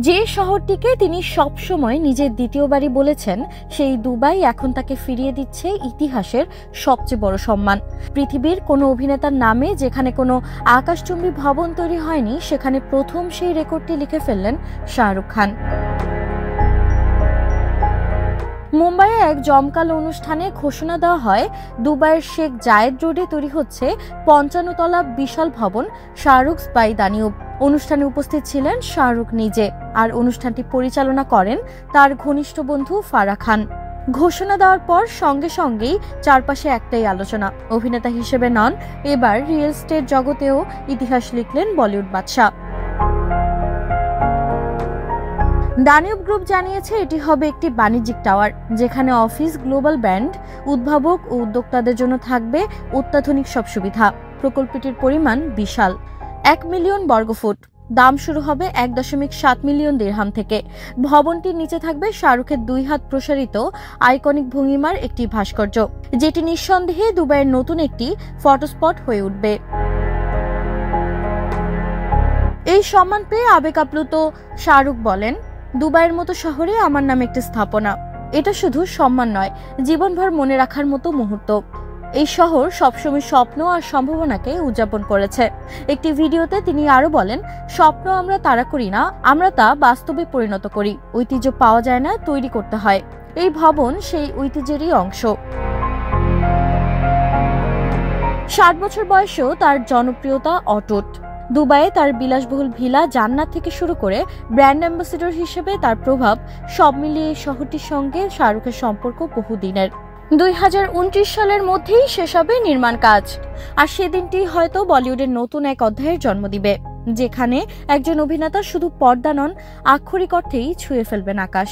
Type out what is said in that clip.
যে শহরটিকে তিনি সবসময় নিজের দ্বিতীয় বাড়ি বলেছেন, সেই দুবাই এখন তাকে ফিরিয়ে দিচ্ছে ইতিহাসের সবচেয়ে বড় সম্মান। পৃথিবীর কোনো অভিনেতার নামে যেখানে কোনো আকাশচুম্বী ভবন তৈরি হয়নি, সেখানে প্রথম সেই রেকর্ডটি লিখে ফেললেন শাহরুখ খান। মুম্বাইয়ে এক জমকালো অনুষ্ঠানে ঘোষণা দেওয়া হয়, দুবাইয়ের শেখ জায়েদ রোডে তৈরি হচ্ছে ৫৫ তলা বিশাল ভবন শাহরুখস বাই দানিউব। অনুষ্ঠানে উপস্থিত ছিলেন শাহরুখ নিজে, আর অনুষ্ঠানটি পরিচালনা করেন তার ঘনিষ্ঠ বন্ধু ফারাহ খান। ঘোষণা দেওয়ার পর সঙ্গে সঙ্গেই চারপাশে একটাই আলোচনা, অভিনেতা হিসেবে নন, এবার রিয়েল এস্টেট জগতেও ইতিহাস লিখলেন বলিউড বাদশা। দানিউব গ্রুপ জানিয়েছে এটি হবে একটি বাণিজ্যিক টাওয়ার, যেখানে অফিস, গ্লোবাল ব্র্যান্ড, উদ্ভাবক ও উদ্যোক্তাদের জন্য থাকবে অত্যাধুনিক সব সুবিধা। প্রকল্পটির পরিমাণ বিশাল, ১ মিলিয়ন বর্গফুট। দাম শুরু হবে ১.৭ মিলিয়ন দিরহাম থেকে। ভবনটির নিচে থাকবে শাহরুখের ২ হাত প্রসারিত আইকনিক ভঙ্গিমার একটি ভাস্কর্য, যেটি নিঃসন্দেহে দুবাইয়ের নতুন একটি ফটোস্পট হয়ে উঠবে। এই সম্মান পেয়ে আবেগ আপ্লুত শাহরুখ বলেন, দুবাইয়ের মতো শহরে আমার নামে একটি স্থাপনা, এটা শুধু সম্মান নয়, জীবনভর মনে রাখার মতো মুহূর্ত। এই শহর সবসময় স্বপ্ন আর সম্ভাবনাকে উদযাপন করেছে। একটি ভিডিওতে তিনি আরো বলেন, স্বপ্ন আমরা তাড়া করি না, আমরা তা বাস্তবে পরিণত করি। ঐতিহ্য পাওয়া যায় না, তৈরি করতে হয়। এই ভবন সেই ঐতিহ্যেরই অংশ। ৬০ বছর বয়সেও তার জনপ্রিয়তা অটুট। দুবাইয়ে তার বিলাসবহুল ভিলা, জান্নাত থেকে শুরু করে ব্র্যান্ড অ্যাম্বাসেডর হিসেবে তার প্রভাব, সব মিলিয়ে এই শহরটির সঙ্গে শাহরুখের সম্পর্ক বহুদিনের। ২০২৯ সালের মধ্যেই শেষ হবে নির্মাণ কাজ, আর সেদিনটি হয়তো বলিউডের নতুন এক অধ্যায়ের জন্ম দিবে, যেখানে একজন অভিনেতা শুধু পর্দা নন, আক্ষরিক অর্থেই ছুঁয়ে ফেলবেন আকাশ।